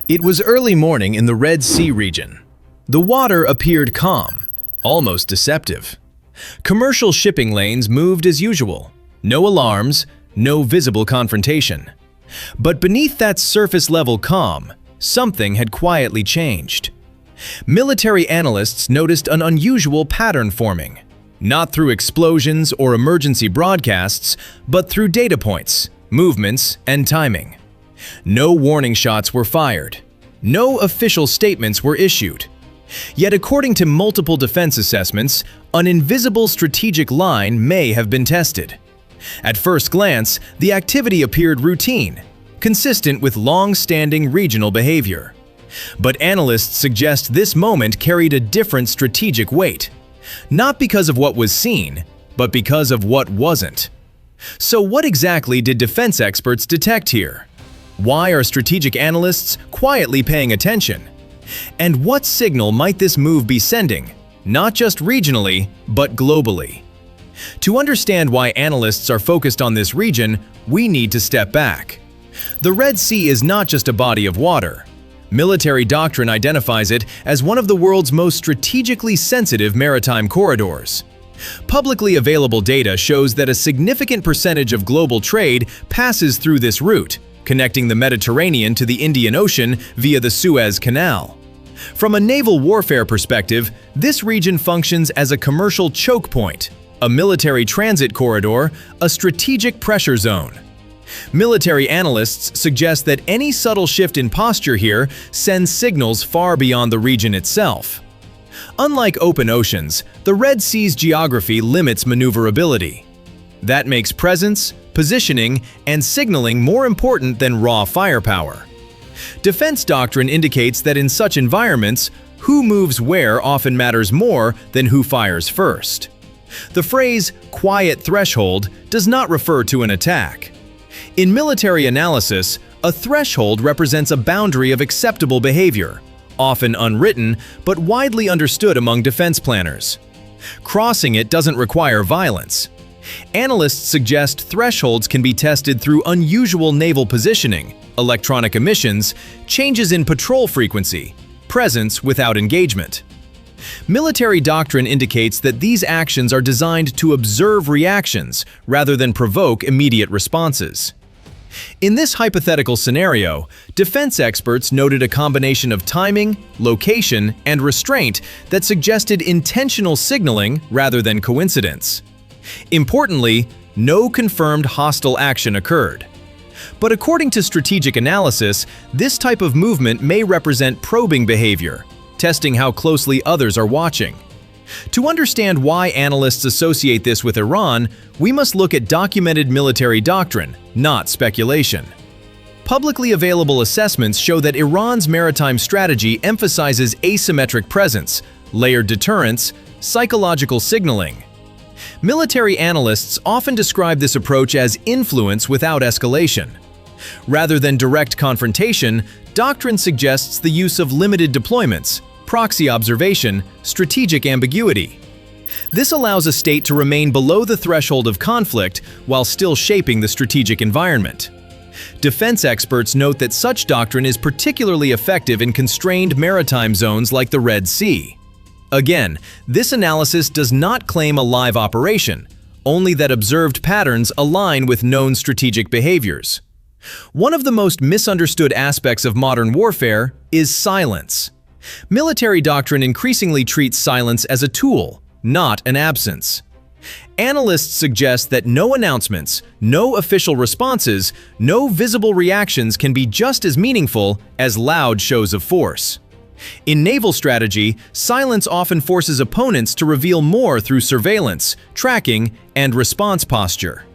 It was early morning in the Red Sea region. The water appeared calm, almost deceptive. Commercial shipping lanes moved as usual. No alarms, no visible confrontation. But beneath that surface-level calm, something had quietly changed. Military analysts noticed an unusual pattern forming, not through explosions or emergency broadcasts, but through data points, movements, and timing. No warning shots were fired. No official statements were issued. Yet according to multiple defense assessments, an invisible strategic line may have been tested. At first glance, the activity appeared routine, consistent with long-standing regional behavior. But analysts suggest this moment carried a different strategic weight, not because of what was seen, but because of what wasn't. So what exactly did defense experts detect here? Why are strategic analysts quietly paying attention? And what signal might this move be sending, not just regionally, but globally? To understand why analysts are focused on this region, we need to step back. The Red Sea is not just a body of water. Military doctrine identifies it as one of the world's most strategically sensitive maritime corridors. Publicly available data shows that a significant percentage of global trade passes through this route, connecting the Mediterranean to the Indian Ocean via the Suez Canal. From a naval warfare perspective, this region functions as a commercial choke point, a military transit corridor, a strategic pressure zone. Military analysts suggest that any subtle shift in posture here sends signals far beyond the region itself. Unlike open oceans, the Red Sea's geography limits maneuverability. That makes presence, positioning, and signaling more important than raw firepower. Defense doctrine indicates that in such environments, who moves where often matters more than who fires first. The phrase "quiet threshold" does not refer to an attack. In military analysis, a threshold represents a boundary of acceptable behavior, often unwritten but widely understood among defense planners. Crossing it doesn't require violence. Analysts suggest thresholds can be tested through unusual naval positioning, electronic emissions, changes in patrol frequency, presence without engagement. Military doctrine indicates that these actions are designed to observe reactions rather than provoke immediate responses. In this hypothetical scenario, defense experts noted a combination of timing, location, and restraint that suggested intentional signaling rather than coincidence. Importantly, no confirmed hostile action occurred. But according to strategic analysis, this type of movement may represent probing behavior, testing how closely others are watching. To understand why analysts associate this with Iran, we must look at documented military doctrine, not speculation. Publicly available assessments show that Iran's maritime strategy emphasizes asymmetric presence, layered deterrence, psychological signaling. Military analysts often describe this approach as influence without escalation. Rather than direct confrontation, doctrine suggests the use of limited deployments, proxy observation, strategic ambiguity. This allows a state to remain below the threshold of conflict while still shaping the strategic environment. Defense experts note that such doctrine is particularly effective in constrained maritime zones like the Red Sea. Again, this analysis does not claim a live operation, only that observed patterns align with known strategic behaviors. One of the most misunderstood aspects of modern warfare is silence. Military doctrine increasingly treats silence as a tool, not an absence. Analysts suggest that no announcements, no official responses, no visible reactions can be just as meaningful as loud shows of force. In naval strategy, silence often forces opponents to reveal more through surveillance, tracking, and response posture.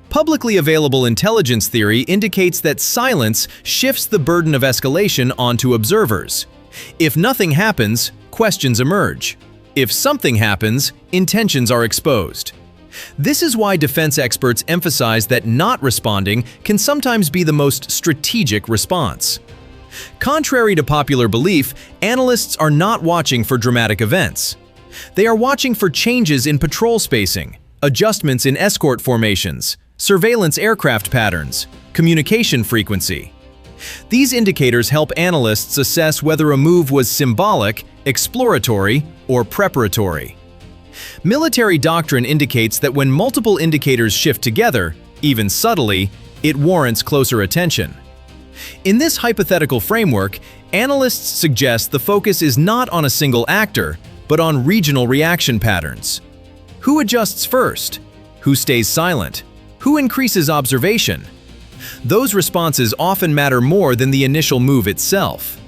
Publicly available intelligence theory indicates that silence shifts the burden of escalation onto observers. If nothing happens, questions emerge. If something happens, intentions are exposed. This is why defense experts emphasize that not responding can sometimes be the most strategic response. Contrary to popular belief, analysts are not watching for dramatic events. They are watching for changes in patrol spacing, adjustments in escort formations, surveillance aircraft patterns, communication frequency. These indicators help analysts assess whether a move was symbolic, exploratory, or preparatory. Military doctrine indicates that when multiple indicators shift together, even subtly, it warrants closer attention. In this hypothetical framework, analysts suggest the focus is not on a single actor, but on regional reaction patterns. Who adjusts first? Who stays silent? Who increases observation? Those responses often matter more than the initial move itself.